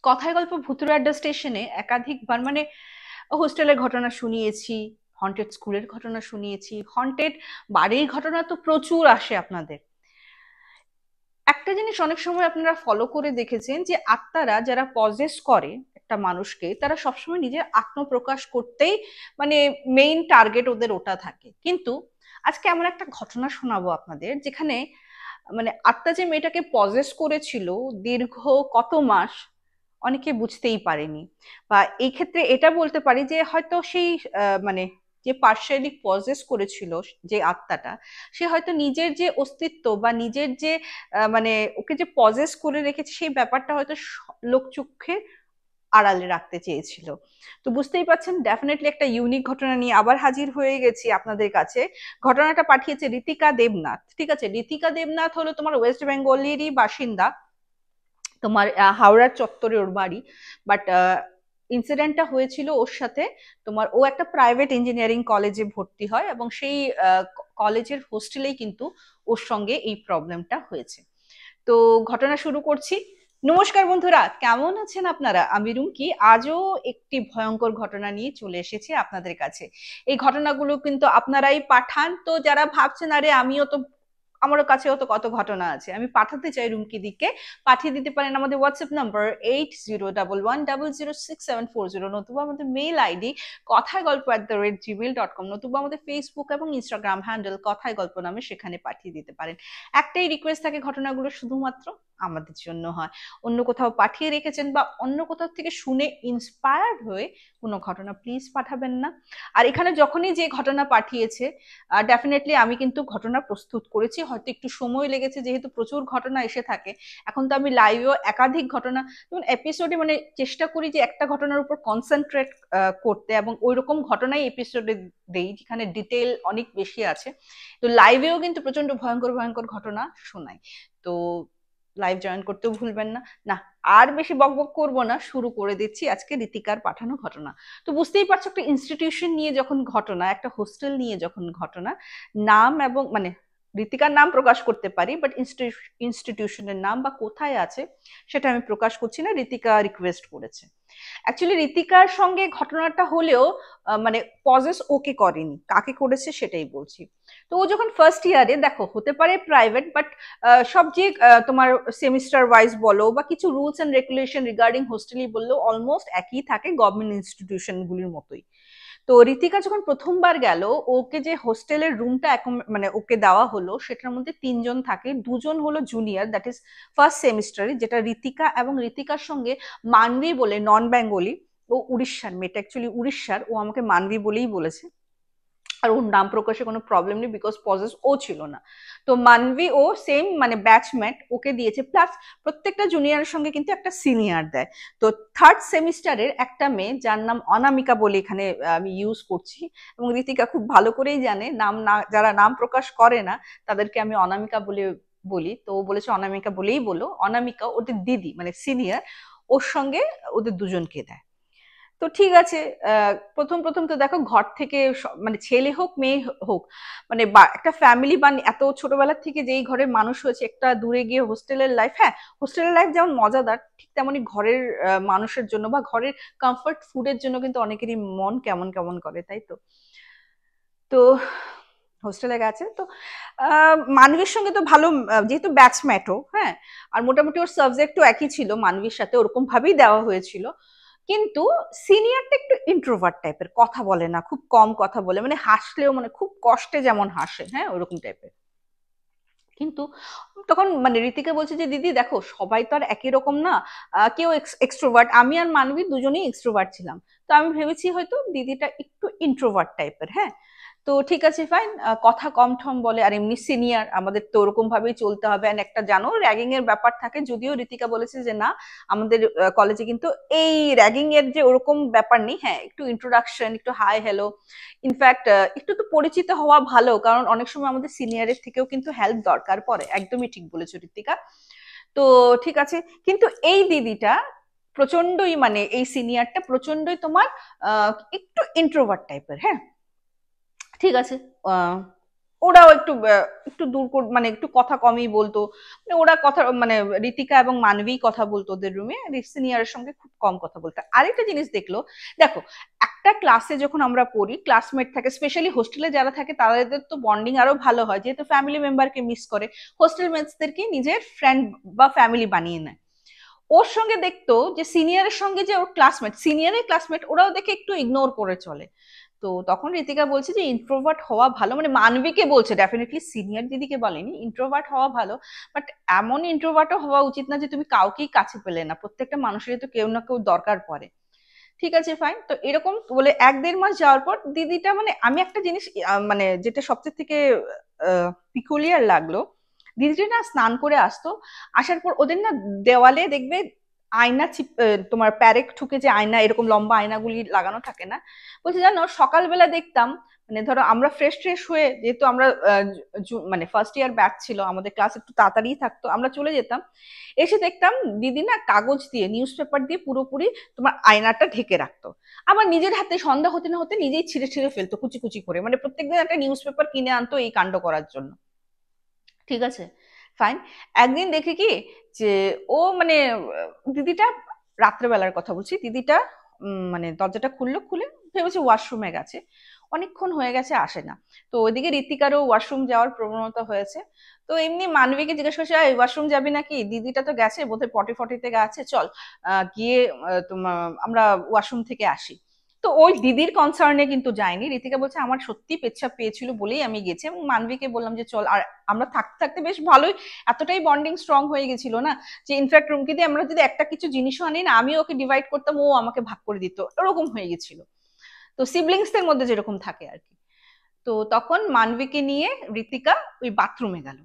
কথায় গল্প ভুতুড়ে আড্ডা স্টেশনে একাধিকবার মানে হোস্টেলের ঘটনা শুনিয়েছি, হন্টেড স্কুলের ঘটনা শুনিয়েছি, হন্টেড বাড়ির ঘটনা তো প্রচুর আসে আপনাদের। একটা জিনিস অনেক সময় আপনারা ফলো করে দেখেছেন যে আত্মারা যারা পজেস করে একটা মানুষকে, তারা সবসময় নিজের আত্মপ্রকাশ করতেই মানে মেইন টার্গেট ওদের ওটা থাকে। কিন্তু আজকে এমন একটা ঘটনা শোনাবো আপনাদের যেখানে মানে আত্মা যে মেয়েটাকে পজেস করেছিল দীর্ঘ কত মাস অনেকে বুঝতেই পারেনি। বা এই ক্ষেত্রে এটা বলতে পারি যে হয়তো সেই মানে যে পার্শিয়ালি পজেস করেছিল যে আত্মাটা, সে হয়তো নিজের যে অস্তিত্ব বা নিজের যে মানে ওকে যে পজেস করে রেখেছে সেই ব্যাপারটা হয়তো লোকচক্ষে আড়ালে রাখতে চেয়েছিল। তো বুঝতেই পারছেন, ডেফিনেটলি একটা ইউনিক ঘটনা নিয়ে আবার হাজির হয়ে গেছি আপনাদের কাছে। ঘটনাটা পাঠিয়েছে ঋতিকা দেবনাথ। ঠিক আছে, ঋতিকা দেবনাথ হলো তোমার ওয়েস্ট বেঙ্গলেরই বাসিন্দা, তোমার হাওড়ার চত্বরে ওর বাড়ি। বাট ইনসিডেন্টটা হয়েছিল ওর সাথে, তোমার ও একটা প্রাইভেট ইঞ্জিনিয়ারিং কলেজে ভর্তি হয় এবং সেই কলেজের হোস্টেলেই কিন্তু ওর সঙ্গে এই প্রবলেমটা হয়েছে। তো ঘটনা শুরু করছি। নমস্কার বন্ধুরা, কেমন আছেন আপনারা? আমি রুমকি আজও একটি ভয়ঙ্কর ঘটনা নিয়ে চলে এসেছি আপনাদের কাছে। এই ঘটনাগুলো কিন্তু আপনারাই পাঠান, তো যারা ভাবছেন আরে আমিও তো, আমার কাছেও তো কত ঘটনা আছে, আমি পাঠাতে চাই রুমকি দিকে, পাঠিয়ে দিতে পারেন আমাদের হোয়াটসঅ্যাপ নাম্বার 8011116670, নতুবা আমাদের মেইল আইডি কথায় গল্প @gmail.com, নতুবা আমাদের ফেসবুক এবং ইনস্টাগ্রাম হ্যান্ডেল কথায় গল্প নামে, সেখানে পাঠিয়ে দিতে পারেন। একটাই রিকোয়েস্ট থাকে, ঘটনাগুলো শুধুমাত্র আমাদের জন্য হয়। অন্য কোথাও পাঠিয়ে রেখেছেন বা অন্য কোথাও থেকে শুনে ইন্সপায়ার্ড হয়ে কোনো ঘটনা প্লিজ পাঠাবেন না। আর এখানে যখনই যে ঘটনা পাঠিয়েছে, ডেফিনেটলি আমি কিন্তু ঘটনা প্রস্তুত করেছি, হয়তো একটু সময় লেগেছে যেহেতু প্রচুর ঘটনা এসে থাকে। এখন তো আমি লাইভেও একাধিক ঘটনা, যেমন এপিসোডে মানে চেষ্টা করি যে একটা ঘটনার উপর কনসেন্ট্রেট করতে এবং ওই রকম ঘটনাই এপিসোডে দেই যেখানে ডিটেল অনেক বেশি আছে। তো লাইভেও কিন্তু প্রচন্ড ভয়ঙ্কর ভয়ঙ্কর ঘটনা শোনাই। তো লাইভ জয়েন করতেও ভুলবেন না। না, আর বেশি বকবক করবো না, শুরু করে দিচ্ছি আজকে ঋতিকার পাঠানো ঘটনা। তো বুঝতেই পারছো, একটা ইনস্টিটিউশন নিয়ে যখন ঘটনা, একটা হোস্টেল নিয়ে যখন ঘটনা, নাম এবং মানে ঋতিকার নাম প্রকাশ করতে পারি, বাট ইনস্টিটিউশনের নাম বা কোথায় আছে সেটা আমি প্রকাশ করছি না, ঋতিকা রিকোয়েস্ট করেছে। অ্যাকচুয়ালি ঋতিকার সঙ্গে ঘটনাটা হলেও মানে পজেস ওকে করেনি, কাকে করেছে সেটাই বলছি। তো ও যখন ফার্স্ট ইয়ারে, দেখো হতে পারে প্রাইভেট, বাট সব যে তোমার সেমিস্টার ওয়াইজ বলো বা কিছু রুলস এন্ড রেগুলেশন রিগার্ডিং হোস্টেলই বললো অলমোস্ট একই থাকে গভর্নমেন্ট ইনস্টিটিউশনগুলির মতোই। তো ঋতিকা যখন প্রথমবার গেল, ওকে যে হোস্টেলের রুমটা মানে ওকে দেওয়া হলো, সেটার মধ্যে তিনজন থাকে, দুজন হলো জুনিয়র, দ্যাট ইজ ফার্স্ট সেমিস্টারে, যেটা ঋতিকা এবং ঋতিকার সঙ্গে মানবী বলে, নন বেঙ্গলি, ও উড়িষ্যার, মেয়েটা অ্যাকচুয়ালি উড়িষ্যার, ও আমাকে মানবী বলেই বলেছে। আর ওর নাম প্রকাশে কোনো প্রবলেম নেই, বিকজ পজেস ও ছিল না। তো মানবী ও সেম মানে ব্যাচমেট, ওকে দিয়েছে, প্লাস প্রত্যেকটা জুনিয়রের সঙ্গে কিন্তু একটা সিনিয়র দেয়। তো থার্ড সেমিস্টারের একটা মেয়ে যার নাম অনামিকা বলে এখানে আমি ইউজ করছি, এবং ঋতিকা খুব ভালো করেই জানে নাম না, যারা নাম প্রকাশ করে না তাদেরকে আমি অনামিকা বলে বলি। তো ও বলেছে অনামিকা বলেই বলো। অনামিকা ওদের দিদি মানে সিনিয়র, ওর সঙ্গে ওদের দুজনকে দেয়। তো ঠিক আছে, প্রথম প্রথম তো দেখো ঘর থেকে মানে ছেলে হোক মেয়ে হোক, মানে একটা ফ্যামিলি বা এত ছোটবেলা থেকে যেই ঘরে মানুষ হয়েছে, একটা দূরে গিয়ে হোস্টেলের লাইফ, হ্যাঁ হোস্টেলের লাইফ যেমন মজাদার, ঠিক তেমনই ঘরের মানুষের জন্য বা ঘরের কমফর্ট ফুডের জন্য কিন্তু অনেকেরই মন কেমন কেমন করে, তাই তো। তো হোস্টেলে গেছে তো মানবীর সঙ্গে তো ভালো, যেহেতু ব্যাচমেটও, হ্যাঁ, আর মোটামুটি ওর সাবজেক্টও একই ছিল মানবীর সাথে, ওরকম ভাবেই দেওয়া হয়েছিল। কিন্তু সিনিয়রটা একটু ইন্ট্রোভার্ট টাইপের, কথা বলে না, খুব কম কথা বলে, মানে হাসলেও মানে খুব কষ্টে যেমন হাসে, হ্যাঁ ওরকম টাইপের। কিন্তু তখন মানে ঋতিকা বলছে যে দিদি দেখো সবাই তো আর একই রকম না, কেউ এক্সট্রোভার্ট, আমি আর মানবী দুজনেই এক্সট্রোভার্ট ছিলাম। তো আমি ভেবেছি হয়তো দিদিটা একটু ইন্ট্রোভার্ট টাইপের, হ্যাঁ। তো ঠিক আছে ফাইন, কথা কম ঠম বলে, আর এমনি সিনিয়র আমাদের তো ওরকম ভাবেই চলতে হবে। আর একটা জানো র্যাগিং এর ব্যাপার থাকে, যদিও ঋতিকা বলেছে যে না আমাদের কলেজে কিন্তু এই র্যাগিং এর যে ওরকম ব্যাপার নেই, হ্যাঁ একটু ইন্ট্রোডাকশন, একটু হাই হ্যালো, ইনফ্যাক্ট একটু তো পরিচিত হওয়া ভালো, কারণ অনেক সময় আমাদের সিনিয়রের থেকেও কিন্তু হেল্প দরকার পড়ে। একদমই ঠিক বলেছো ঋতিকা। তো ঠিক আছে, কিন্তু এই দিদিটা প্রচন্ডই মানে এই সিনিয়রটা প্রচন্ডই তোমার একটু ইন্ট্রোভার্ট টাইপের, হ্যাঁ। ঠিক আছে, ওরাও একটু একটু দূর মানে একটু কথা কমই বলতো, মানে ওরা কথা মানে ঋতিকা এবং মানবী কথা বলতো ওদের রুমে, সিনিয়রের সঙ্গে খুব কম কথা বলতো। আরেকটা জিনিস দেখলো, দেখো একটা ক্লাসে যখন আমরা পড়ি ক্লাসমেট থাকে, স্পেশালি হোস্টেলে যারা থাকে তাদের তো বন্ডিং আরো ভালো হয়, যেহেতু ফ্যামিলি মেম্বারকে মিস করে, হোস্টেল মেটসদেরকে নিজের ফ্রেন্ড বা ফ্যামিলি বানিয়ে নেয়। ওর সঙ্গে দেখতো যে সিনিয়রের সঙ্গে যে ওর ক্লাসমেট, সিনিয়রের ক্লাসমেট ওরাও দেখে একটু ইগনোর করে চলে। তো তখন ঋতিকা বলছে যে ইন্ট্রোভার্ট হওয়া ভালো, মানে মানবীকে বলছে, ডেফিনেটলি সিনিয়র দিদিকে বলেনি, ইন্ট্রোভার্ট হওয়া ভালো, বাট এমন ইন্ট্রোভার্টও হওয়া উচিত না যে তুমি কাউকেই কাছে পেলে না, প্রত্যেকটা মানুষেরই তো কেউ না কেউ দরকার পড়ে। ঠিক আছে ফাইন। তো এরকম বলে 1-1.5 মাস যাওয়ার পর দিদিটা, মানে আমি একটা জিনিস মানে যেটা সবচেয়ে থেকে পিকুলিয়ার লাগলো, দিদিটা না স্নান করে আসতো, আসার পর ওদের না দেওয়ালে দেখবে আয়না তোমার প্যারেক ঠুকে যে আয়না, এরকম লম্বা আয়নাগুলি লাগানো থাকে না, বলছে জানো সকালবেলা দেখতাম, মানে ধরো আমরা ফ্রেশ ট্রেশ হয়ে, যেহেতু আমরা মানে ফার্স্ট ইয়ার ব্যাচ ছিল, আমাদের ক্লাস একটু তাড়াতাড়ি থাকতো, আমরা চলে যেতাম, এসে দেখতাম দিদি না কাগজ দিয়ে, নিউজ পেপার দিয়ে পুরোপুরি তোমার আয়নাটা ঢেকে রাখতো, আবার নিজের হাতে সন্ধ্যা হতে না হতে নিজেই ছিঁড়ে ছিঁড়ে ফেলতো কুচি কুচি করে, মানে প্রত্যেকদিন একটা নিউজ পেপার কিনে আনতো এই কাণ্ড করার জন্য। ঠিক আছে ফাইন। একদিন দেখে কি যে ও মানে দিদিটা, রাত্রেবেলার কথা বলছি, দিদিটা মানে দরজাটা খুললো, খুলে ভেবেছে ওয়াশরুমে গেছে, অনেকক্ষণ হয়ে গেছে আসে না। তো ওইদিকে ঋতিকারও ওয়াশরুম যাওয়ার প্রবণতা হয়েছে। তো এমনি মানবীকে জিজ্ঞেস করছে ওয়াশরুম যাবি নাকি, দিদিটা তো গেছে বোধহয় পটি ফটিতে গেছে, চল গিয়ে তোমার আমরা ওয়াশরুম থেকে আসি। তো ওই দিদির কনসার্নে কিন্তু যায়নি, ঋতিকা বলছে আমার সত্যি পেচ্ছাপ পেয়েছিল বলেই আমি গেছি, এবং মানবীকে বললাম যে চল। আর আমরা থাকতে থাকতে বেশ ভালোই, এতটাই বন্ডিং স্ট্রং হয়ে গেছিল না, যে ইনফ্যাক্ট রুমকি দিয়ে আমরা যদি একটা কিছু জিনিসও আনি না, আমি ওকে ডিভাইড করতাম, ও আমাকে ভাগ করে দিত, এরকম হয়ে গেছিল। তো সিবলিংসদের মধ্যে যেরকম থাকে আর কি। তো তখন মানবীকে নিয়ে ঋতিকা ওই বাথরুমে গেল।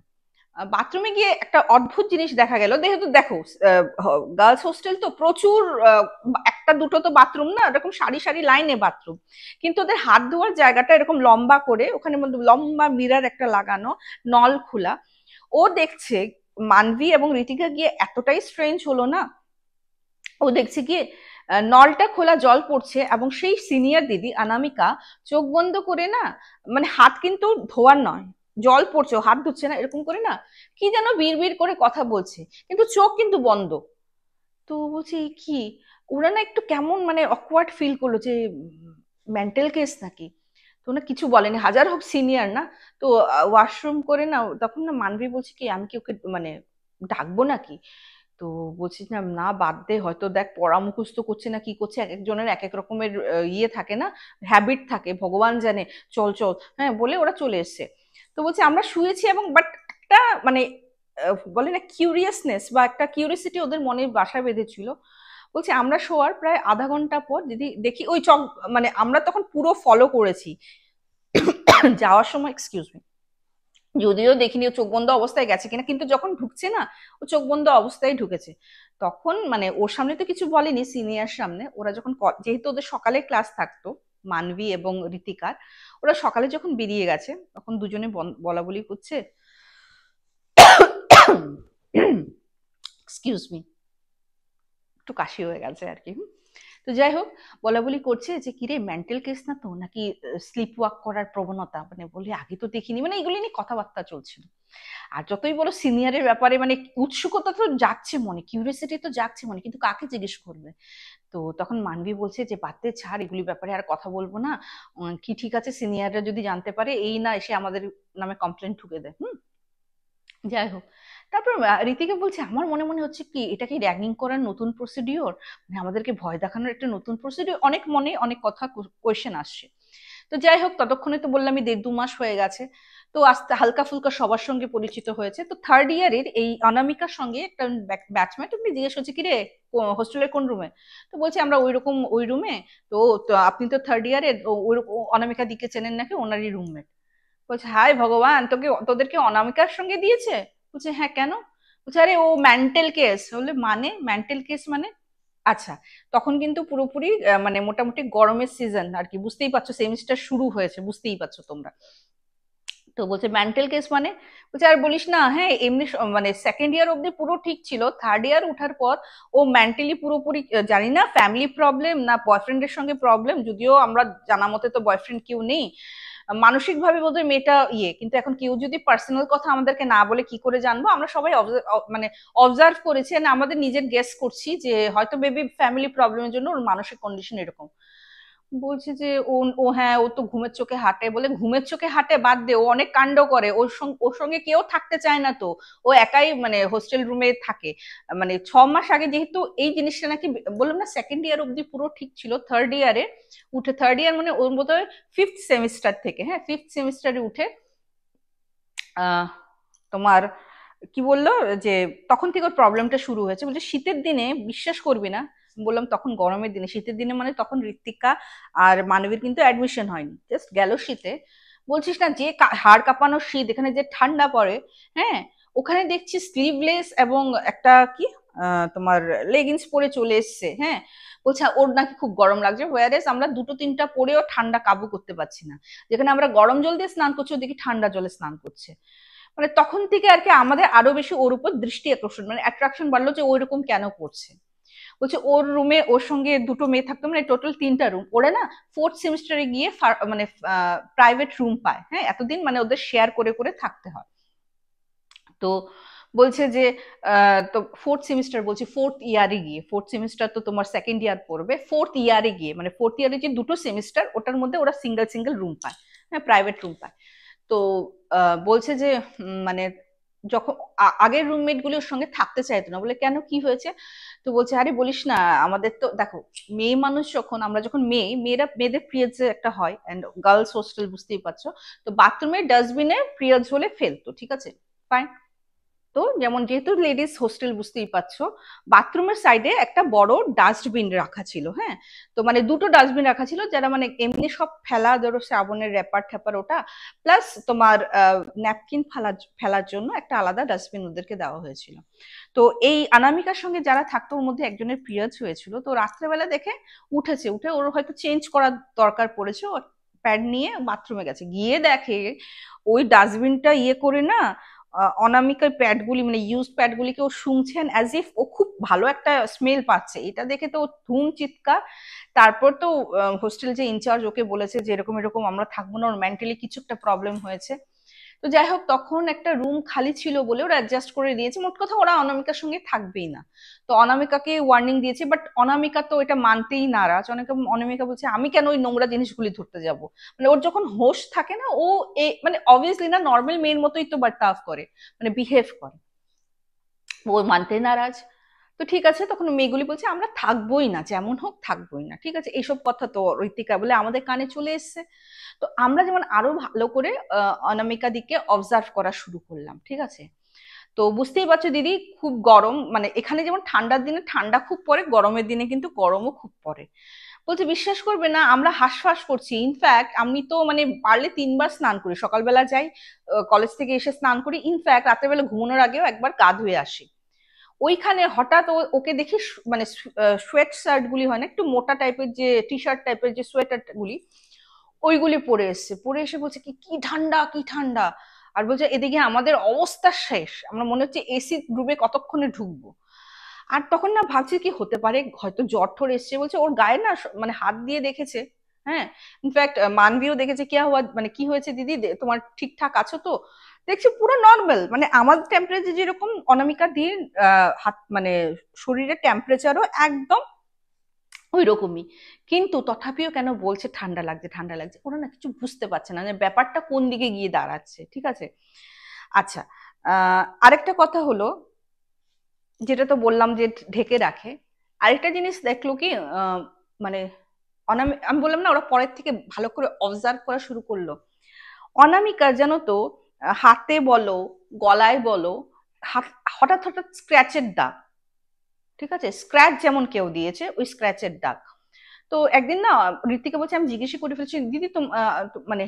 বাথরুমে গিয়ে একটা অদ্ভুত জিনিস দেখা গেল, যেহেতু দেখো গার্লস হোস্টেল তো প্রচুর, একটা দুটো তো বাথরুম না, এরকম সারি সারি লাইনে বাথরুম, কিন্তু ওদের হাত ধোয়ার জায়গাটা এরকম লম্বা করে, ওখানে মধ্যে লম্বা মিরার একটা লাগানো, নল খোলা। ও দেখছে মানবী এবং ঋতিকা গিয়ে এতটাই স্ট্রেঞ্জ হলো না, ও দেখছে গিয়ে নলটা খোলা, জল পড়ছে, এবং সেই সিনিয়র দিদি অনামিকা চোখ বন্ধ করে না, মানে হাত কিন্তু ধোয়ার নয়, জল পড়ছে, হাত ধুচ্ছে না, এরকম করে না কি যেন বিড় করে কথা বলছে, কিন্তু চোখ কিন্তু বন্ধ। তো বলছে কি, ওরা না একটু কেমন মানে অকওয়ার্ড ফিল করলো যে মেন্টাল কেস নাকি। তো না কিছু বলেনি, হাজার হোক সিনিয়র না। তো ওয়াশরুম করে না, তখন না মানবী বলছে কি আমি কি ওকে মানে ডাকবো নাকি। তো বলছিলাম না বাদ দে, হয়তো দেখ পড়া মুখস্থ করছে না কি করছে, এক একজনের এক এক রকমের ইয়ে থাকে না, হ্যাবিট থাকে, ভগবান জানে, চল চল, হ্যাঁ বলে ওরা চলে এসছে। তো বলছে আমরা শুয়েছি, এবং বাট একটা মানে বলে না কিউরিয়াসনেস বা একটা কিউরিয়াসিটি ওদের মনে বাসা বেঁধেছিল। বলছে আমরা শোয়ার প্রায় আধা ঘন্টা পর দিদি দেখি ওই চক, মানে আমরা তখন পুরো ফলো করেছি যাওয়ার সময়, এক্সকিউজ মি, যদিও দেখিনি ও চোখ বন্ধ অবস্থায় গেছে কিনা, কিন্তু যখন ঢুকছে না ও চোখ বন্ধ অবস্থায় ঢুকেছে। তখন মানে ওর সামনে তো কিছু বলেনি, সিনিয়র সামনে ওরা যখন যেহেতু ওদের সকালে ক্লাস থাকতো মানবী এবং ঋতিকার, ওরা সকালে যখন বেরিয়ে গেছে তখন দুজনে বলা বলি করছে, এক্সকিউজ মি, একটু কাশি হয়ে গেছে আর কি। তো যাই হোক, বলা বলি করছে যে কিরে মেন্টাল কেস না তো নাকি, স্লিপ ওয়াক করার প্রবণতা, মানে বলি আগে তো দেখিনি, মানে এগুলি নিয়ে কথাবার্তা চলছিল। আর যতই বলো সিনিয়রের ব্যাপারে মানে উৎসুকতা তো জাগছে মনে, কিউরিয়াসিটি তো জাগছে মনে, কিন্তু কাকে জিজ্ঞেস করবে। তো তখন মানবী বলছে যে বাদে ছাড়, এগুলি ব্যাপারে আর কথা বলবো না, কি ঠিক আছে সিনিয়ররা যদি জানতে পারে এই না এসে আমাদের নামে কমপ্লেন ঠুকে দেয়। যাই হোক, তারপর ঋতিকা বলছে আমার মনে মনে হচ্ছে কি এটা কি র্যাগিং করার নতুন প্রসিডিওর, মানে আমাদেরকে ভয় দেখানোর একটা নতুন প্রসিডিওর, অনেক মনে অনেক কথা কোয়েশ্চেন আসছে। তো যাই হোক, ততক্ষণে তো বললামই 1-2 মাস হয়ে গেছে। তো আস্তে হালকা ফুলকা সবার সঙ্গে পরিচিত হয়েছে। তো থার্ড ইয়ারের এই অনামিকার সঙ্গে একটা ব্যাচমেট এমনি জিজ্ঞেস করছে কিরে হোস্টেলের কোন রুমে। তো বলছে আমরা ওই রকম ওই রুমে। তো তো আপনি তো থার্ড ইয়ারের, ওই অনামিকা দিকে চেনেন নাকি, ওনারই রুমমেট। বলছে হায় ভগবান, তোদেরকে অনামিকার সঙ্গে দিয়েছে। বলছে হ্যাঁ কেন। বলছে আরে ও মেন্টাল কেস। বললে মানে মেন্টাল কেস মানে, আচ্ছা। তখন কিন্তু পুরোপুরি মানে মোটামুটি গরমের সিজন আর কি, বুঝতেই পারছো সেমিস্টার শুরু হয়েছে, বুঝতেই পারছো তোমরা। তো বলছে মেন্টাল কেস মানে, বলছে আর বলিস না, হ্যাঁ এমনি মানে সেকেন্ড ইয়ার অব্দি পুরো ঠিক ছিল, থার্ড ইয়ার ওঠার পর ও মেন্টালি পুরোপুরি জানি না ফ্যামিলি প্রবলেম না বয়ফ্রেন্ডের সঙ্গে প্রবলেম, যদিও আমরা জানা মতে তো বয়ফ্রেন্ড কেউ নেই, মানসিক ভাবে বোধহয় মেয়েটা কিন্তু এখন কেউ যদি পার্সোনাল কথা আমাদেরকে না বলে কি করে জানবো? আমরা সবাই মানে অবজার্ভ করেছি, আমাদের নিজের গেস করছি যে হয়তো বেবি ফ্যামিলি প্রবলেমের জন্য ওর মানসিক কন্ডিশন এরকম। বলছে যে ও ও হ্যাঁ, ও তো ঘুমের চোখে হাঁটে। বলে ঘুমের চোখে হাঁটে বাদ দে, ও অনেক কাণ্ড করে, ওর সঙ্গে কেউ থাকতে চায় না তো, ও একাই মানে হোস্টেল রুমে থাকে। মানে 6 মাস আগে যেহেতু এই জিনিসটা নাকি, বললাম না সেকেন্ড ইয়ার অব্দি পুরো ঠিক ছিল, থার্ড ইয়ারে উঠে, থার্ড ইয়ার মানে ওর বোধহয় ফিফথ সেমিস্টার থেকে, হ্যাঁ ফিফথ সেমিস্টারে উঠে আহ তোমার কি বললো যে তখন থেকে ওর প্রবলেমটা শুরু হয়েছে। বলছে শীতের দিনে বিশ্বাস করবি না, বললাম তখন গরমের দিনে, শীতের দিনে মানে তখন ঋত্বিকা আর মানবীর কিন্তু অ্যাডমিশন হয়নি, জাস্ট গেল শীতে। বলছিস না যে হাড় কাঁপানো শীত, এখানে যে ঠান্ডা পড়ে, হ্যাঁ ওখানে দেখছি স্লিভলেস এবং একটা কি তোমার লেগিংস পরে চলে এসছে, হ্যাঁ বলছে ওর নাকি খুব গরম লাগছে, হোয়ারেস আমরা দুটো তিনটা পরেও ঠান্ডা কাবু করতে পারছি না, যেখানে আমরা গরম জল দিয়ে স্নান করছি ওদিকে ঠান্ডা জলে স্নান করছে। মানে তখন থেকে আর কি আমাদের আরো বেশি ওর উপর দৃষ্টি আকর্ষণ, মানে অ্যাট্রাকশন বাড়লো যে ওই রকম কেন করছে। বলছে ওর রুমে ওর সঙ্গে দুটো মেয়ে থাকতো, মানে টোটাল 3টা রুম, ওরা না ফোর্থ সেমিস্টারে গিয়ে মানে প্রাইভেট রুম পায়, হ্যাঁ এতদিন মানে ওদের শেয়ার করে করে থাকতে হয়। তো বলছে যে তো ফোর্থ সেমিস্টার, বলছি ফোর্থ ইয়ারে গিয়ে, ফোর্থ সেমিস্টার তো তোমার সেকেন্ড ইয়ার পড়বে, ফোর্থ ইয়ারে গিয়ে মানে ফোর্থ ইয়ারে যে দুটো সেমিস্টার ওটার মধ্যে ওরা সিঙ্গেল সিঙ্গেল রুম পায়, হ্যাঁ প্রাইভেট রুম পায়। তো বলছে যে মানে যখন আগের রুমমেট গুলি ওর সঙ্গে থাকতে চাইতো না, বলে কেন কি হয়েছে? তো বলছে আরে বলিস না, আমাদের তো দেখো মেয়ে মানুষ যখন, আমরা যখন মেয়েরা মেয়েদের পিরিয়ডস একটা হয়, এন্ড গার্লস হোস্টেল বুঝতেই পারছো, তো বাথরুমের ডাস্টবিনে পিরিয়ডস হলে ফেলতো, ঠিক আছে ফাইন। তো যেমন যেহেতু লেডিস হোস্টেল বুঝতেই পারছো, বাথরুমের সাইডে একটা বড় ডাস্টবিন রাখা ছিল, হ্যাঁ তো মানে দুটো ডাস্টবিন রাখা ছিল, যারা মানে এমনি সব ফেলা, ধরো সাবনের র্যাপার ট্যাপার ওটা, প্লাস তোমার ন্যাপকিন ফেলার জন্য একটা আলাদা ডাস্টবিন ওদেরকে দেওয়া হয়েছিল। তো এই অনামিকার সঙ্গে যারা থাকতো ওর মধ্যে একজনের পিরিয়ডস হয়েছিল, তো রাত্রেবেলা দেখে উঠে ওর হয়তো চেঞ্জ করার দরকার পড়েছে, ও প্যাড নিয়ে বাথরুমে গেছে, গিয়ে দেখে ওই ডাস্টবিনটা করে না অনামিকার প্যাডগুলি মানে ইউজ প্যাডগুলিকে ও শুংছেন অ্যাজ ইফ ও খুব ভালো একটা স্মেল পাচ্ছে। এটা দেখে তো ধুম চিৎকার। তারপর তো হোস্টেল যে ইনচার্জ ওকে বলেছে যে এরকম এরকম আমরা থাকবো না, ওর মেন্টালি কিছু একটা প্রবলেম হয়েছে। তো যাই হোক তখন একটা রুম খালি ছিল বলে ওরা অ্যাডজাস্ট করে দিয়েছে, মোট কথা ওরা অনামিকার সঙ্গে থাকবেই না। তো অনামিকাকে ওয়ার্নিং দিয়েছে, বাট অনামিকা তো এটা মানতেই নারাজ। অনামিকা বলছে আমি কেন ওই নোংরা জিনিসগুলি ধরতে যাব, মানে ওর যখন হোশ থাকে না ও মানে অবভিয়াসলি না নর্মাল মেয়ের মতোই তো বার্তাভ করে, মানে বিহেভ করে, ও মানতে নারাজ। তো ঠিক আছে, তখন মেয়েগুলি বলছে আমরা থাকবোই না, যেমন হোক থাকবোই না, ঠিক আছে এইসব কথা তো ঋতিকা বলে আমাদের কানে চলে এসছে। তো আমরা যেমন আরো ভালো করে অনামিকা দিকে অবজার্ভ করা শুরু করলাম, ঠিক আছে। তো বুঝতেই পারছো দিদি খুব গরম, মানে এখানে যেমন ঠান্ডার দিনে ঠান্ডা খুব পড়ে, গরমের দিনে কিন্তু গরমও খুব পড়ে। বলছে বিশ্বাস করবে না আমরা হাঁসফাঁস করছি, ইনফ্যাক্ট আমি তো মানে পারলে 3বার স্নান করি, সকালবেলা যাই কলেজ থেকে এসে স্নান করি, ইনফ্যাক্ট রাতের বেলা ঘুমানোর আগেও একবার গা ধুয়ে আসি। ওইখানে হঠাৎ ওকে দেখি মানে সোয়েট শার্ট গুলি হয় না একটু মোটা টাইপের, যে টি শার্ট টাইপের যে সোয়েটার গুলি, ওইগুলি পরে এসছে, পরে এসে বলছে কি কি ঠান্ডা কি ঠান্ডা। আর বলছে এদিকে আমাদের অবস্থা শেষ, আমরা মনে হচ্ছে এসি রুমে কতক্ষণে ঢুকবো। আর তখন না ভাবছি কি হতে পারে, হয়তো জ্বর ঠর এসছে। বলছে ওর গায়ে না মানে হাত দিয়ে দেখেছে, হ্যাঁ ইনফ্যাক্ট মানবিও দেখেছে, কি হওয়া মানে কি হয়েছে দিদি তোমার ঠিকঠাক আছো তো? দেখছি পুরো নর্মাল, মানে আমার টেম্পারেচার যেরকম অনামিকা দিয়ে হাত মানে শরীরের টেম্পারেচারও একদম ওই রকমই। কিন্তু তথাপিও কেন বলছে ঠান্ডা লাগছে ঠান্ডা লাগছে, ওরা না কিছু বুঝতে পারছে না যে ব্যাপারটা কোন দিকে গিয়ে দাঁড়াচ্ছে, ঠিক আছে। আচ্ছা আরেকটা কথা হলো, যেটা তো বললাম যে ঢেকে রাখে, আরেকটা জিনিস দেখলো কি মানে আমি বললাম না ওরা পরের থেকে ভালো করে অবজার্ভ করা শুরু করলো। অনামিকা জানো তো হাতে বলো গলায় বলো হঠাৎ হঠাৎ স্ক্র্যাচের দাগ, ঠিক আছে স্ক্র্যাচ যেমন কেউ দিয়েছে ওই স্ক্র্যাচের দাগ। তো একদিন না ঋতিকা বলছে, আমি জিজ্ঞেস করে ফেলছি দিদি মানে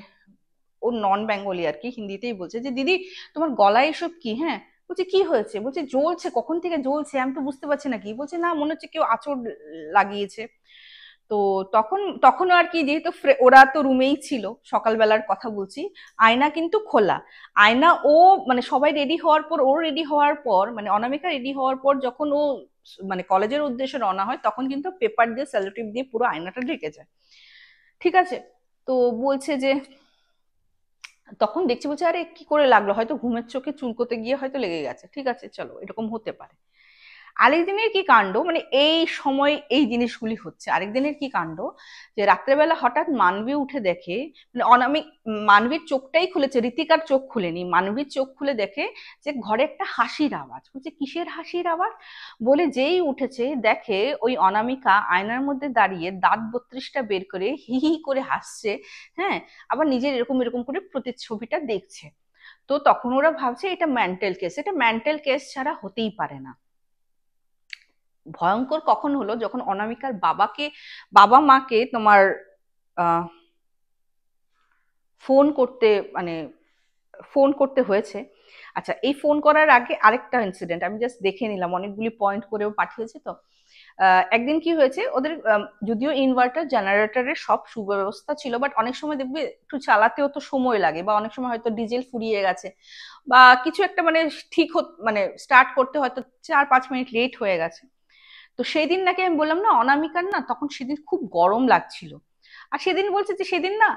ও নন বেঙ্গলি আর কি, হিন্দিতেই বলছে যে দিদি তোমার গলায় এসব কি? হ্যাঁ বলছে কি হয়েছে? বলছে জ্বলছে, কখন থেকে জ্বলছে, আমি তো বুঝতে পারছি না কি। বলছে না মনে হচ্ছে কেউ আঁচড় লাগিয়েছে। তো তখনও আর কি, যেহেতু ওরা তো রুমেই ছিল, সকালবেলার কথা বলছি, আয়না কিন্তু খোলা। আয়না ও মানে সবাই রেডি হওয়ার পর, ও রেডি হওয়ার পর মানে অনামিকা রেডি হওয়ার পর যখন ও মানে কলেজের উদ্দেশ্যে রওনা হয়, তখন কিন্তু পেপার দিয়ে সেলোটেপ দিয়ে পুরো আয়নাটা ঢেকে যায়, ঠিক আছে। তো বলছে যে তখন দেখছি বলছে আরে কি করে লাগলো, হয়তো ঘুমের চোখে চুলকোতে গিয়ে হয়তো লেগে গেছে, ঠিক আছে চলো এরকম হতে পারে। আরেকদিনের কি কাণ্ড, মানে এই সময় এই জিনিসগুলি হচ্ছে। আরেকদিনের কি কাণ্ড, যে রাত্রেবেলা হঠাৎ মানবী উঠে দেখে, মানে অনামিক, মানবীর চোখটাই খুলেছে, ঋতিকার চোখ খুলেনি, মানবীর চোখ খুলে দেখে যে ঘরে একটা হাসির আওয়াজ। বলছে কিসের হাসির আওয়াজ, বলে যেই উঠেছে দেখে ওই অনামিকা আয়নার মধ্যে দাঁড়িয়ে দাঁত 32টা বের করে হি হি করে হাসছে। হ্যাঁ, আবার নিজের এরকম এরকম করে প্রতিচ্ছবিটা দেখছে। তো তখন ওরা ভাবছে এটা মেন্টাল কেস, এটা মেন্টাল কেস ছাড়া হতেই পারে না। ভয়ঙ্কর কখন হলো, যখন অনামিকার বাবা মাকে তোমার আহ ফোন করতে, মানে ফোন করতে হয়েছে। আচ্ছা, এই ফোন করার আগে আরেকটা ইনসিডেন্ট আমি জাস্ট দেখে নিলাম, অনেকগুলি পয়েন্ট করেও পাঠিয়েছে তো। একদিন কি হয়েছে ওদের, যদিও ইনভার্টার জেনারেটরের সব সুব্যবস্থা ছিল, বাট অনেক সময় দেখবে একটু চালাতেও তো সময় লাগে, বা অনেক সময় হয়তো ডিজেল ফুরিয়ে গেছে, বা কিছু একটা মানে মানে স্টার্ট করতে হয়তো 4-5 মিনিট লেট হয়ে গেছে। তো সেই দিন নাকি আমি বললাম না অনামিকার না তখন সেদিন খুব গরম লাগছিল। আর সেদিন বলছে যে সেদিন না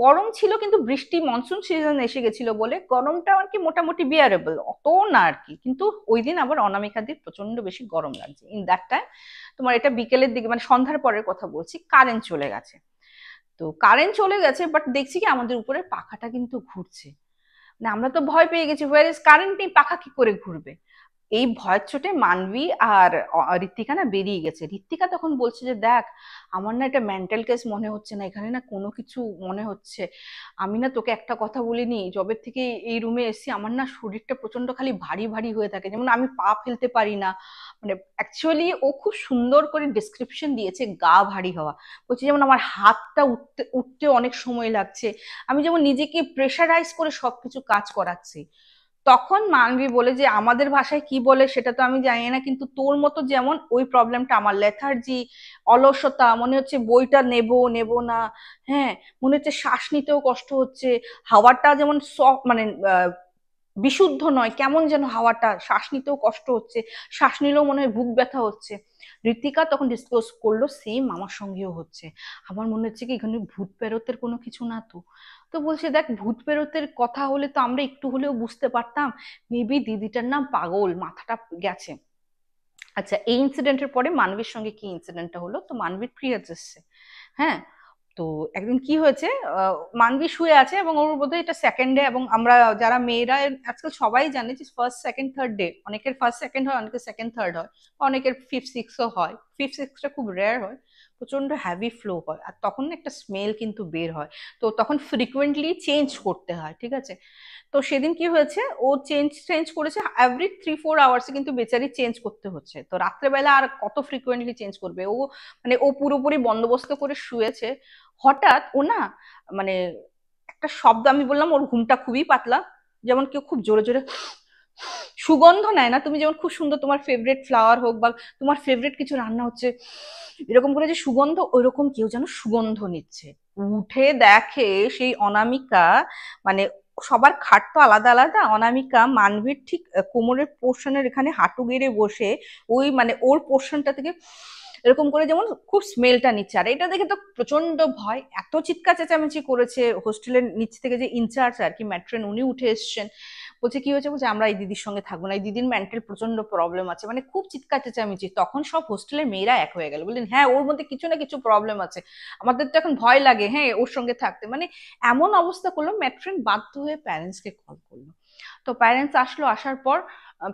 গরম ছিল, কিন্তু বৃষ্টি মনসুন সিজন এসে গেছিল বলে গরমটা আর কি মোটামুটি বিয়ারেবল, অত না আর কি। কিন্তু ওই দিন আবার অনামিকাদের প্রচন্ড বেশি গরম লাগছে। ইন দ্যাট টাইম তোমার, এটা বিকেলের দিকে মানে সন্ধ্যার পরের কথা বলছি, কারেন্ট চলে গেছে। তো কারেন্ট চলে গেছে, বাট দেখছি কি আমাদের উপরে পাখাটা কিন্তু ঘুরছে। না, আমরা তো ভয় পেয়ে গেছি, ওয়ার কারেন্ট নেই, পাখা কি করে ঘুরবে। এই ভয়ের চোটে মানবী আর ঋত্বিকা না বেরিয়ে গেছে। ঋত্বিকা তখন বলছে যে দেখ, আমার না এটা মেন্টাল কেস মনে হচ্ছে না, এখানে না কোনো কিছু মনে হচ্ছে। আমি না তোকে একটা কথা বলিনি, যবে থেকে এই রুমে এসেছি আমার না শরীরটা প্রচন্ড খালি ভারী ভারী হয়ে থাকে, যেমন আমি পা ফেলতে পারি না। মানে অ্যাকচুয়ালি ও খুব সুন্দর করে ডিসক্রিপশন দিয়েছে গা ভারী হওয়া। বলছে যেমন আমার হাতটা উঠতে উঠতে অনেক সময় লাগছে, আমি যেমন নিজেকে প্রেশারাইজ করে সবকিছু কাজ করাচ্ছি। তখন মানবী বলে যে আমাদের ভাষায় কি বলে সেটা তো আমি জানি না, কিন্তু তোর মতো যেমন ওই প্রবলেমটা আমার, লেথার্জি, অলসতা, মনে হচ্ছে বইটা নেব নেব না। হ্যাঁ, মনে হচ্ছে শ্বাস নিতেও কষ্ট হচ্ছে, হাওয়াটা যেমন মানে বিশুদ্ধ নয়, কেমন যেন হাওয়াটা, শ্বাস নিতেও কষ্ট হচ্ছে, শ্বাস নিলেও মনে হয় বুক ব্যথা হচ্ছে। ঋতিকা তখন ডিসক্লোজ করলো সেম আমার সঙ্গেও হচ্ছে। আমার মনে হচ্ছে কি এখানে ভূত প্রেরতের কোনো কিছু না তো। তো বলছে দেখ, ভূত প্রেরতের কথা হলে তো আমরা একটু হলেও বুঝতে পারতাম, মেবি দিদিটার নাম পাগল, মাথাটা গেছে। আচ্ছা, এই ইনসিডেন্টের পরে মানবীর সঙ্গে কি ইনসিডেন্টটা হলো, তো মানবীর পিরিয়ডস এসছে। হ্যাঁ, তো একদিন কি হয়েছে, মানবী শুয়ে আছে এবং ওর বোধহয় এটা সেকেন্ড ডে, এবং আমরা যারা মেয়েরা আজকাল সবাই জানে যে ফার্স্ট সেকেন্ড থার্ড ডে, অনেকের ফার্স্ট সেকেন্ড হয়, অনেকের সেকেন্ড থার্ড হয়, অনেকের ফিফথ সিক্সও হয়। ফিফথ সিক্সটা খুব রেয়ার হয়, প্রচন্ড হ্যাভি ফ্লো হয়, আর তখন একটা স্মেল কিন্তু বের হয়। তো তখন ফ্রিকুয়েন্টলি চেঞ্জ করতে হয়, ঠিক আছে। তো সেদিন কি হয়েছে, ও চেঞ্জ চেঞ্জ করেছে এভরি 3-4 আওয়ার্সে, কিন্তু বেচারি চেঞ্জ করতে হচ্ছে। তো রাত্রেবেলা আর কত ফ্রিকুয়েন্টলি চেঞ্জ করবে ও, মানে ও পুরোপুরি বন্দোবস্ত করে শুয়েছে। হঠাৎ ও না, মানে একটা শব্দ, আমি বললাম ওর ঘুমটা খুবই পাতলা, যেমন কেউ খুব জোরে জোরে সুগন্ধ নেয় না, তুমি যেমন খুব সুন্দর তোমার ফেভারিট ফ্লাওয়ার হোক বা তোমার ফেভারিট কিছু রান্না হচ্ছে এরকম করে যে সুগন্ধ, ওইরকম কেউ যেন সুগন্ধ নিচ্ছে। উঠে দেখে সেই অনামিকা, মানে সবার খাট তো আলাদা আলাদা, অনামিকা মানভীর ঠিক কোমরের পোর্শনের এখানে হাঁটু গেড়ে বসে ওই মানে ওর পোর্শনটা থেকে এরকম করে যেমন খুব স্মেলটা নিচ্ছে। আর এটা দেখে তো প্রচন্ড ভয়, এত চিৎকার চেঁচামেচি করেছে হোস্টেলের নিচ থেকে যে ইনচার্জ আর কি ম্যাট্রন, উনি উঠে এসছেন। বলছে কি হয়েছে, বলছে আমরা এই দিদির সঙ্গে থাকবো না, এই দিদির মেন্টাল প্রচন্ড প্রবলেম আছে, মানে খুব চিৎকার চেঁচামেচি। তখন সব হোস্টেলের মেয়েরা এক হয়ে গেল, বললেন হ্যাঁ ওর মধ্যে কিছু না কিছু প্রবলেম আছে, আমাদের তো এখন ভয় লাগে হ্যাঁ ওর সঙ্গে থাকতে। মানে এমন অবস্থা করলো, ম্যাট্রন বাধ্য হয়ে প্যারেন্টসকে কল করলো। তো প্যারেন্টস আসলো, আসার পর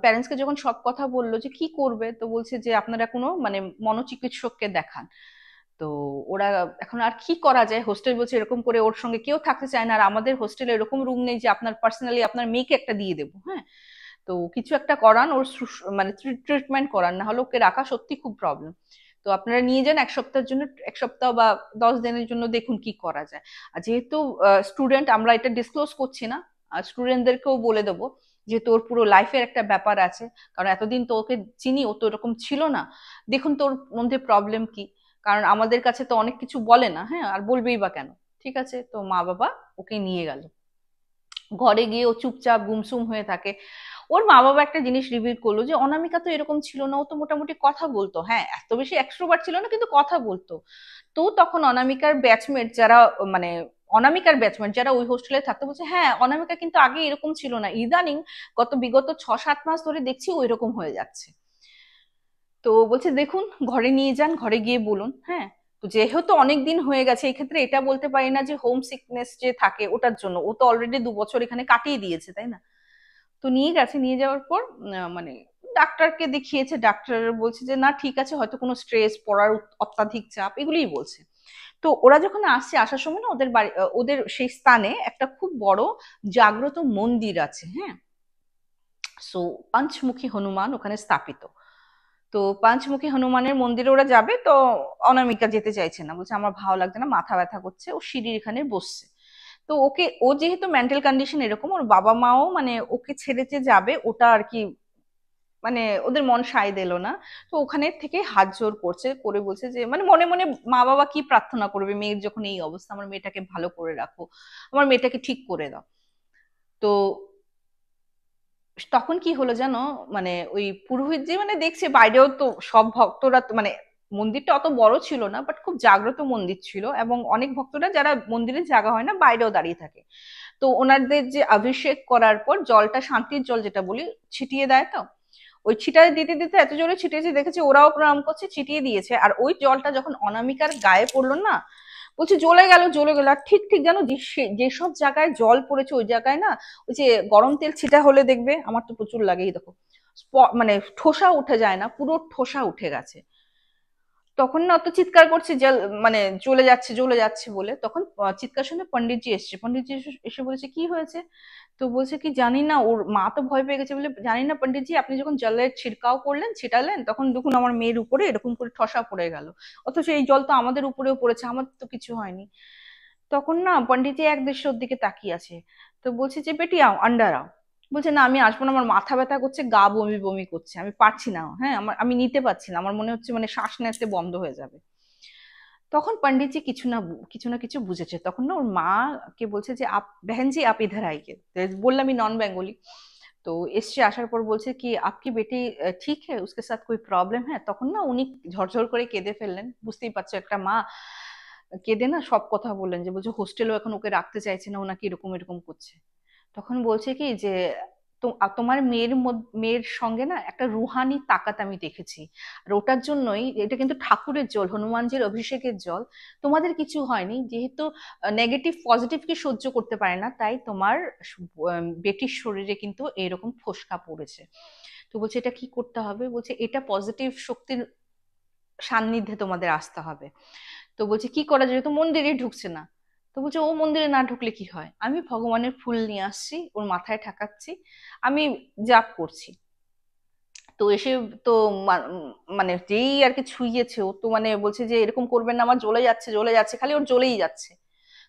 প্যারেন্টসকে যখন সব কথা বললো যে কি করবে, তো বলছে যে আপনারা কোনো মানে মনোচিকিৎসককে দেখান। তো ওরা এখন আর কি করা যায়, হোস্টেল বলছে এরকম করে ওর সঙ্গে কেউ থাকতে চায় না, আর আমাদের হোস্টেলে এরকম রুম নেই যে আপনার পার্সোনালি আপনার মেয়েকে একটা দিয়ে দেবো। হ্যাঁ, তো কিছু একটা করান, ওর মানে ট্রিটমেন্ট করান, না হলে ওকে রাখা সত্যি খুব প্রবলেম। তো আপনারা নিয়ে যান এক সপ্তাহের জন্য, এক সপ্তাহ বা 10 দিনের জন্য, দেখুন কি করা যায়। আর যেহেতু স্টুডেন্ট, আমরা এটা ডিসক্লোজ করছি না, আর স্টুডেন্টদেরকেও বলে দেবো যেহেতু ওর পুরো লাইফের একটা ব্যাপার আছে, কারণ এতদিন তো ওকে চিনি, ও তো এরকম ছিল না। দেখুন তোর মধ্যে প্রবলেম কি, কারণ আমাদের কাছে তো অনেক কিছু বলে না, হ্যাঁ আর বলবেই বা কেন। ঠিক আছে, তো মা বাবা ওকে নিয়ে গেল। ঘরে গিয়ে ও চুপচাপ গুমসুম হয়ে থাকে। ও ওর মা বাবা একটা জিনিস রিভিল করলো যে অনামিকা তো এরকম ছিল না, ও তো মোটামুটি কথা বলতো, হ্যাঁ এত বেশি এক্সট্রোভার্ট ছিল না কিন্তু কথা বলতো। তো তখন অনামিকার ব্যাচমেট যারা, মানে অনামিকার ব্যাচমেট যারা ওই হোস্টেলে থাকতো বলছে হ্যাঁ অনামিকা কিন্তু আগে এরকম ছিল না, ইদানিং বিগত 6-7 মাস ধরে দেখছি ওই রকম হয়ে যাচ্ছে। তো বলছে দেখুন ঘরে নিয়ে যান, ঘরে গিয়ে বলুন। হ্যাঁ, তো যেহেতু অনেক দিন হয়ে গেছে এই ক্ষেত্রে এটা বলতে পারি না যে হোম সিকনেস যে থাকে ওটার জন্য, ও তো অলরেডি 2 বছর এখানে কাটিয়ে দিয়েছে তাই না। তো নিয়ে গেছে, নিয়ে যাওয়ার পর মানে ডাক্তারকে দেখিয়েছে, ডাক্তার বলছে যে না ঠিক আছে, হয়তো কোনো স্ট্রেস, পড়ার অত্যাধিক চাপ, এগুলিই বলছে। তো ওরা যখন আসছে, আসার সময় না ওদের বাড়ি, ওদের সেই স্থানে একটা খুব বড় জাগ্রত মন্দির আছে। হ্যাঁ, সো পঞ্চমুখী হনুমান ওখানে স্থাপিত। তো পঞ্চমুখী হনুমানের মন্দিরে ওরা যাবে, তো অনামিকা যেতে চাইছে না, বলছে আমার ভালো লাগছে না, মাথা ব্যথা করছে, ও সিঁড়ির এখানে বসছে। তো ওকে, ও যেহেতু মেন্টাল কন্ডিশন এরকম, ওর বাবা মাও মানে ওকে ছেড়ে যে যাবে ওটা আর কি, মানে ওদের মন সায় দিল না। তো ওখানে থেকে হাত জোর করছে, করে বলছে যে মানে মনে মনে মা বাবা কি প্রার্থনা করবে, মেয়ের যখন এই অবস্থা, আমার মেয়েটাকে ভালো করে রাখো, আমার মেয়েটাকে ঠিক করে দাও। তো তখন কি হলো জানো, মানে ওই পুরোহিত যে, মানে দেখছে বাইরেও তো সব ভক্তরা তো, মানে মন্দিরটা অত বড় ছিল না বাট খুব জাগ্রত মন্দির ছিল, এবং অনেক ভক্তরা যারা মন্দিরে জায়গা হয় না বাইরেও দাঁড়িয়ে থাকে। তো ওনাদের যে অভিষেক করার পর জলটা, শান্তির জল যেটা বলি, ছিটিয়ে দেয়। তো ওই ছিটায় দিতে দিতে এত জোরে ছিটিয়েছে, দেখেছে ওরাও প্রণাম করছে, ছিটিয়ে দিয়েছে, আর ওই জলটা যখন অনামিকার গায়ে পড়লো না, বলছে জ্বলে গেল জ্বলে গেল। আর ঠিক ঠিক জানো, যেসব জায়গায় জল পড়েছে ওই জায়গায় না, ওই যে গরম তেল ছিটা হলে দেখবে, আমার তো প্রচুর লাগে, এই দেখো মানে ঠোসা উঠে যায় না, পুরো ঠোসা উঠে গেছে। তখন না অত চিৎকার করছে জল, মানে জ্বলে যাচ্ছে জ্বলে যাচ্ছে বলে, তখন চিৎকার শুনে পন্ডিতজি এসছে, পন্ডিতজি এসে বলেছে কি হয়েছে। তো বলছে কি জানি না, ওর মা তো ভয় পেয়ে গেছে বলে, জানি না পন্ডিতজি, আপনি যখন জলের ছিড়কাও করলেন, ছিটালেন, তখন দেখুন আমার মেয়ের উপরে এরকম করে ঠসা পড়ে গেল, অথচ এই জল তো আমাদের উপরেও পড়েছে, আমার তো কিছু হয়নি। তখন না পন্ডিতজি এক দৃশ্য ওর দিকে তাকিয়ে আছে। তো বলছে যে বেটি আও, আন্ডার আও। বলছে না আমি আসবো না, আমার মাথা ব্যথা করছে, গা বমি বমি করছে, আমি পারছি না, হ্যাঁ আমি নিতে পারছি না, আমার মনে হচ্ছে মানে শ্বাস নিতে বন্ধ হয়ে যাবে। তখন পন্ডিতজি কিছু না কিছু বুঝেছে, তখন না ওর মা কে বলছে যে আপ বেহেনজি আপ ইধার আইয়ে। বললামই নন বেঙ্গলি। তো এসছে, আসার পর বলছে কি আপকি বেটি ঠিক হ্যাঁ, উসকে সাথ কোই প্রবলেম হ্যাঁ। তখন না উনি ঝরঝর করে কেঁদে ফেললেন, বুঝতেই পারছো একটা মা কেঁদে না সব কথা বললেন, যে বলছে হোস্টেলেও এখন ওকে রাখতে চাইছে না, ওনাকে এরকম এরকম করছে। তখন বলছে কি যে তোমার মেয়ের সঙ্গে না একটা রুহানি তাকাত আমি দেখেছি, আর ওটার জন্যই, এটা কিন্তু ঠাকুরের জল, হনুমানজির অভিষেকের জল, তোমাদের কিছু হয়নি, যেহেতু নেগেটিভ পজিটিভকে সহ্য করতে পারে না, তাই তোমার বেটির শরীরে কিন্তু এরকম ফোসকা পড়েছে। তো বলছে এটা কি করতে হবে, বলছে এটা পজিটিভ শক্তির সান্নিধ্যে তোমাদের আসতে হবে। তো বলছে কি করা যায়, তো মন্দিরে ঢুকছে না। তো বলছে ও মন্দিরে না ঢুকলে কি হয়, আমি ভগবানের ফুল নিয়ে আসছি, ওর মাথায় ঠাকাচ্ছি, আমি জাপ করছি। তো এসে তো মানে যেই আর কি ছুঁয়েছে, ও তো মানে বলছে যে এরকম করবেন না, আমার জ্বলে যাচ্ছে জ্বলে যাচ্ছে, খালি ওর জ্বলেই যাচ্ছে।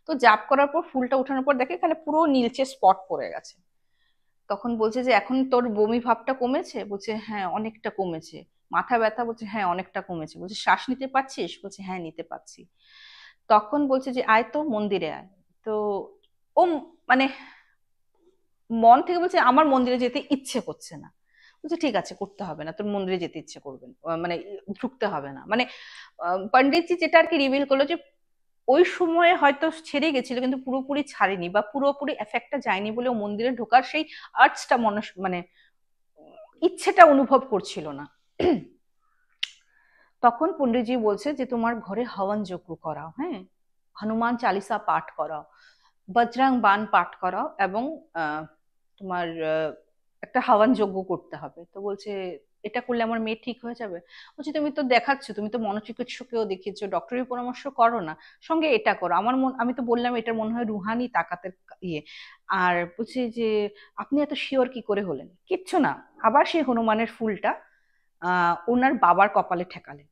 তো জাপ করার পর ফুলটা ওঠানোর পর দেখে এখানে পুরো নীলচে স্পট পড়ে গেছে। তখন বলছে যে এখন তোর বমি ভাবটা কমেছে, বলছে হ্যাঁ অনেকটা কমেছে। মাথা ব্যথা, বলছে হ্যাঁ অনেকটা কমেছে। বলছে শ্বাস নিতে পারছিস, বলছে হ্যাঁ নিতে পারছি। তখন বলছে যে আয় তো মন্দিরে আয়। তো ও মানে মন থেকে বলছে আমার মন্দিরে যেতে ইচ্ছে করছে না। বলছে ঠিক আছে, করতে হবে না, তোর মন্দিরে যেতে ইচ্ছে করবে না, মানে ঢুকতে হবে না, মানে পণ্ডিতজি যেটা আর কি রিভিল করলো যে ওই সময়ে হয়তো ছেড়ে গেছিল কিন্তু পুরোপুরি ছাড়েনি, বা পুরোপুরি এফেক্টটা যায়নি বলে ও মন্দিরে ঢোকার সেই আর্টসটা মানে ইচ্ছেটা অনুভব করছিল না। তখন পণ্ডিতজি বলছে যে তোমার ঘরে হবন যজ্ঞ করাও, হ্যাঁ হনুমান চালিসা পাঠ করাও, বজরং বান পাঠ করাও, এবং তোমার একটা হবন যজ্ঞ করতে হবে। তো বলছে এটা করলে আমার মেয়ে ঠিক হয়ে যাবে। বলছে তুমি তো দেখাচ্ছ, তুমি তো মনোচিকিৎসকেও দেখিয়েছো, ডক্টরের পরামর্শ করো না, সঙ্গে এটা করো। আমি তো বললাম এটা মনে হয় রুহানি তাকাতের ইয়ে। আর বলছে যে আপনি এত শিওর কি করে হলেন, কিচ্ছু না। আবার সেই হনুমানের ফুলটা ওনার বাবার কপালে ঠেকালেন,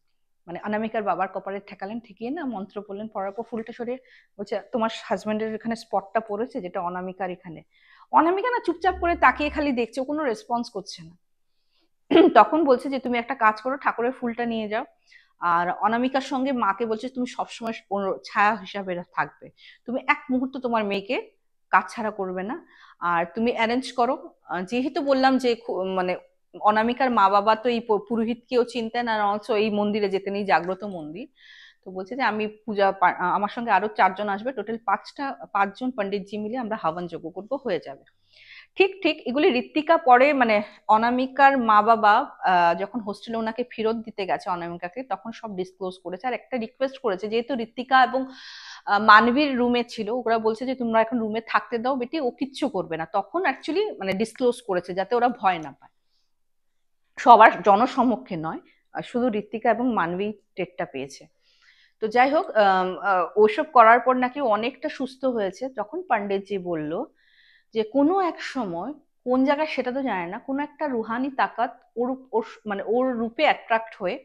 মানে অনামিকার বাবার কপালে ঠেকালেন, ঠেকিয়ে না মন্ত্র বললেন, পড়ার পর ফুলটা সরিয়ে বলছে তোমার হাজবেন্ডের এখানে স্পটটা পড়েছে যেটা অনামিকার এখানে। অনামিকা না চুপচাপ করে তাকিয়ে খালি দেখছে, ও কোনো রেসপন্স করছে না। তখন বলছে যে তুমি একটা কাজ করো, ঠাকুরের ফুলটা নিয়ে যাও, আর অনামিকার সঙ্গে মাকে বলছে তুমি সবসময় ওর ছায়া হিসাবে থাকবে, তুমি এক মুহূর্ত তোমার মেয়েকে কাজ ছাড়া করবে না, আর তুমি অ্যারেঞ্জ করো। যেহেতু বললাম যে মানে অনামিকার মা বাবা তো এই পুরোহিতকেও চিনতেন, আর অলসো এই মন্দিরে যেতেন, এই জাগ্রত মন্দির। তো বলছে যে আমি আমার সঙ্গে আরো 4 জন আসবে, টোটাল 5জন পণ্ডিতজি মিলে আমরা হাবন যজ্ঞ করবো, হয়ে যাবে। ঠিক ঠিক এগুলি ঋত্বিকা পরে মানে অনামিকার মা বাবা যখন হোস্টেলে ওনাকে ফেরত দিতে গেছে অনামিকাকে, তখন সব ডিসক্লোজ করেছে, আর একটা রিকোয়েস্ট করেছে, যেহেতু ঋত্বিকা এবং মানবীর রুমে ছিল, ওরা বলছে যে তোমরা এখন রুমে থাকতে দাও বেটি, ও কিচ্ছু করবে না, তখন অ্যাকচুয়ালি মানে ডিসক্লোজ করেছে যাতে ওরা ভয় না পায়, সবার জনসমক্ষে নয়, শুধু ঋত্বিকা এবং মানবী টেরটা পেয়েছে। তো যাই হোক, ওসব করার পর নাকি অনেকটা সুস্থ হয়েছে। তখন পণ্ডিতজি বলল যে কোনো এক সময়, কোন জায়গায় সেটা তো জানে না, কোনো একটা রুহানি তাকাত ওর মানে ওর রূপে অ্যাট্রাক্ট হয়ে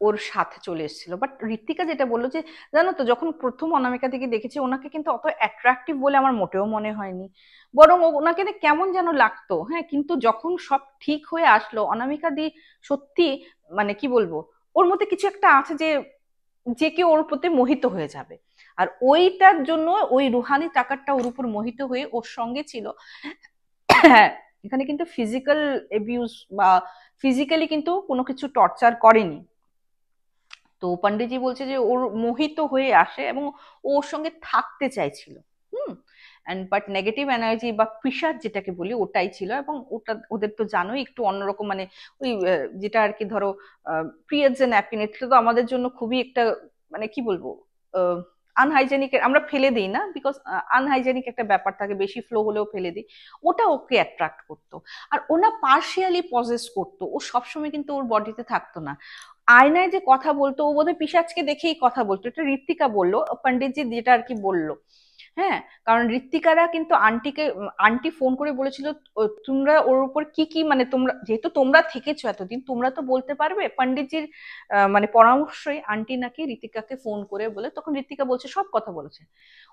ওর সাথে চলে এসেছিল। বাট ঋত্বিকা যেটা বললো যে জানো তো, যখন প্রথম অনামিকা দিকে দেখেছি ওনাকে কিন্তু অত অ্যাট্রাকটিভ বলে আমার মোটেও মনে হয়নি, বরং ওনাকে কেমন যেন লাগতো। হ্যাঁ, কিন্তু যখন সব ঠিক হয়ে আসলো অনামিকা দি সত্যি মানে কি বলবো, ওর মধ্যে কিছু একটা আছে যে যে কেউ ওর প্রতি মোহিত হয়ে যাবে। আর ওইটার জন্য ওই রুহানি টাকারটা ওর উপর মোহিত হয়ে ওর সঙ্গে ছিল। হ্যাঁ, এখানে কিন্তু ফিজিক্যাল এবিউজ বা ফিজিক্যালি কিন্তু কোনো কিছু টর্চার করেনি। তো পণ্ডিতজি বলছে যে ওর মোহিত হয়ে আসে এবং ওর সঙ্গে থাকতে চাইছিল। হুম। অ্যান্ড বাট নেগেটিভ এনার্জি বা পিশাচ যেটাকে বলি ওটাই ছিল, এবং ওটা ওদের তো জানোই একটু অন্যরকম, মানে ওই যেটা আর কি ধরো পিরিয়ডস এন্ড ন্যাপকিন, এটা তো আমাদের জন্য খুবই একটা মানে কি বলবো আনহাইজেনিক, আমরা ফেলে দিই না, বিকজ আনহাইজেনিক একটা ব্যাপার থাকে, বেশি ফ্লো হলেও ফেলে দিই। ওটা ওকে অ্যাট্রাক্ট করতো। আর ওনা পার্শিয়ালি পজেস করতো, ও সবসময় কিন্তু ওর বডিতে থাকতো না। আয়নায় যে কথা বলতো, ও বোধহয় পিশাচকে দেখেই কথা বলতো, এটা ঋত্বিকা বললো, পণ্ডিতজি যেটা আর কি বললো। হ্যাঁ, কারণ ঋত্বিকারা কিন্তু আন্টি ফোন করে বলেছিল তোমরা ওর উপর কি কি মানে তোমরা যেহেতু তোমরা থেকেছো এতদিন, তোমরা তো বলতে পারবে। পণ্ডিতজির মানে পরামর্শই আন্টি নাকি ঋতিকাকে ফোন করে বলে, তখন ঋতিকা বলছে সব কথা বলেছে।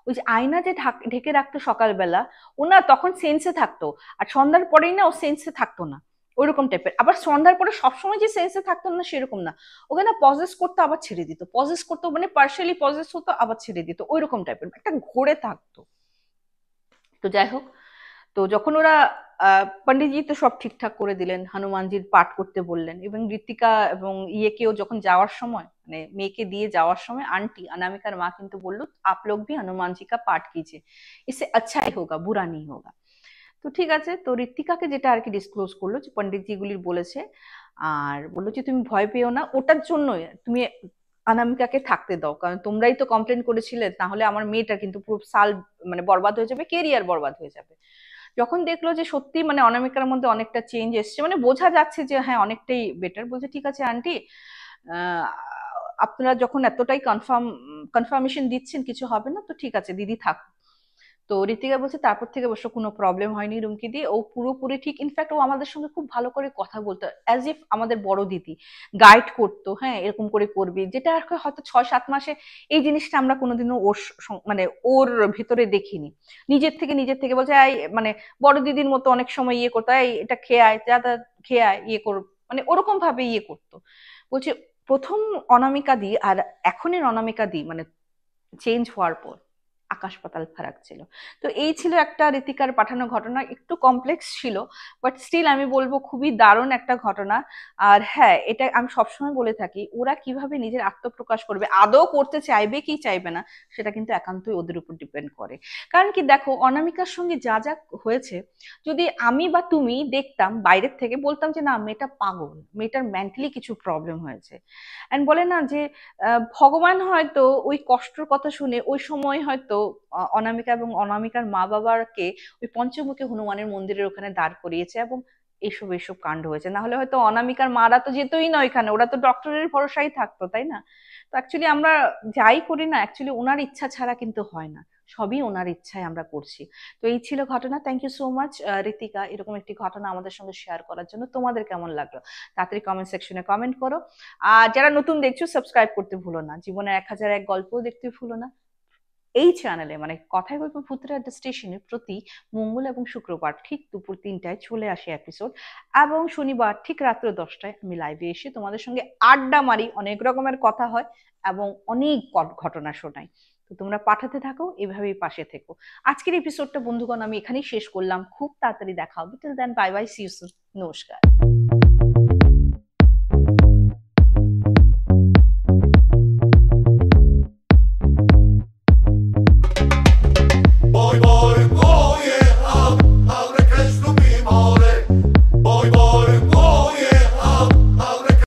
ওই যে আয়না যে ঢেকে রাখতো সকালবেলা, ও না তখন সেন্সে থাকতো, আর সন্ধ্যার পরেই না ও সেন্সে থাকতো না, ওইরকম টাইপের। আবার সন্ধ্যার পরে সবসময় যে সেন্সে থাকতো না সেরকম না, ওকে না পজেস করতো আবার ছেড়ে দিত, পজেস করতো মানে পার্শিয়ালি পজেস হতো আবার ছেড়ে দিত, ওইরকম টাইপের একটা ঘোরে থাকতো। তো যাই হোক, তো যখন ওরা পণ্ডিতজি তো সব ঠিকঠাক করে দিলেন, হনুমানজির পাঠ করতে বললেন, এবং ঋতিকা এবং ইয়েকেও যখন যাওয়ার সময় মানে মেয়েকে দিয়ে যাওয়ার সময় আন্টি অনামিকার মা কিন্তু বললো आप लोग भी हनुमान जी का पाठ कीजिए, इससे अच्छा ही होगा बुरा नहीं होगा। তো ঠিক আছে, তো ঋত্বিকাকে যেটা আর কি ডিসক্লোজ করলো যে পণ্ডিতজি গুলির বলেছে, আর বললো যে তুমি ভয় পেও না, ওটার জন্যই তুমি অনামিকাকে থাকতে দাও, কারণ তোমরাই তো কমপ্লেন করেছিলে, তাহলে আমার মেয়েটা কিন্তু পুরো সাল মানে বরবাদ হয়ে যাবে, কেরিয়ার বরবাদ হয়ে যাবে। যখন দেখলো যে সত্যি মানে অনামিকার মধ্যে অনেকটা চেঞ্জ এসছে, মানে বোঝা যাচ্ছে যে হ্যাঁ অনেকটাই বেটার, বলছে ঠিক আছে আন্টি, আহ, আপনারা যখন এতটাই কনফার্মেশন দিচ্ছেন কিছু হবে না, তো ঠিক আছে দিদি থাক। তো ঋতিকা বলছে তারপর থেকে অবশ্য কোনো প্রবলেম হয়নি রুমকি দিয়ে, ও পুরোপুরি ঠিক। ইনফ্যাক্ট ও আমাদের সঙ্গে খুব ভালো করে কথা বলতো, অ্যাজ ইফ আমাদের বড় দিদি, গাইড করতো, হ্যাঁ এরকম করে করবি, যেটা আর কি হয়তো 6-7 মাসে এই জিনিসটা আমরা কোনোদিনও ওর মানে ওর ভিতরে দেখিনি। নিজের থেকে বলছে মানে বড় দিদির মতো অনেক সময় ইয়ে করতো, এটা খেয়ে আয় যা তা, খেয়ে আয় ইয়ে কর, মানে ওরকম ভাবে ইয়ে করতো। বলছে প্রথম অনামিকা দি আর এখনের অনামিকা দি মানে চেঞ্জ হওয়ার পর আকাশ পাতাল ফারাক ছিল। তো এই ছিল একটা ঋতিকার পাঠানো ঘটনা, একটু কমপ্লেক্স ছিল, বাট স্টিল আমি বলবো খুবই দারুণ একটা ঘটনা। আর হ্যাঁ, এটা আমি সবসময় বলে থাকি, ওরা কিভাবে নিজের আত্মপ্রকাশ করবে, আদৌ করতে চাইবে কি চাইবে না, সেটা কিন্তু একান্তই ওদের উপর ডিপেন্ড করে। কারণ কি দেখো, অনামিকার সঙ্গে যা যা হয়েছে, যদি আমি বা তুমি দেখতাম বাইরের থেকে, বলতাম যে না মেয়েটা পাগল, মেয়েটার মেন্টালি কিছু প্রবলেম হয়েছে। এন্ড বলে না যে ভগবান হয়তো ওই কষ্টের কথা শুনে ওই সময় হয়তো অনামিকা এবং অনামিকার মা বাবাকে ওই পঞ্চমুখী হনুমানের মন্দিরের ওখানে দাঁড় করিয়েছে, এবং এসব এসব কাণ্ড হয়েছে। না হলে হয়তো অনামিকার মারা তো যেতই না ওইখানে, ওরা তো ডক্টরের ভরসাই থাকতো, তাই না? তো অ্যাকচুয়ালি আমরা যাই করি না, অ্যাকচুয়ালি ওনার ইচ্ছা ছাড়া কিন্তু হয় না, সবই ওনার ইচ্ছায় আমরা করছি। তো এই ছিল ঘটনা। Thank you so much Ritika, এরকম একটি ঘটনা আমাদের সঙ্গে শেয়ার করার জন্য। তোমাদের কেমন লাগলো তাড়াতাড়ি কমেন্ট সেকশনে কমেন্ট করো। আর যারা নতুন দেখছো সাবস্ক্রাইব করতে ভুলো না, জীবনের 1001 গল্প দেখতে ভুলো না। এই চ্যানেলে মানে কথায় গল্প ভূতের আড্ডা স্টেশনে প্রতি মঙ্গল এবং শুক্রবার ঠিক দুপুর 3টায় চলে আসে এপিসোড, এবং শনিবার ঠিক রাত্র 10টায় আমি লাইভে এসে তোমাদের সঙ্গে আড্ডা মারি, অনেক রকমের কথা হয় এবং অনেক ঘটনা শোনাই। তো তো তোমরা পাঠাতে থাকো, এভাবেই পাশে থেকো। আজকের এপিসোডটা বন্ধুগণ আমি এখানেই শেষ করলাম, খুব তাড়াতাড়ি দেখা হবে। Till then bye bye, see you soon, নমস্কার।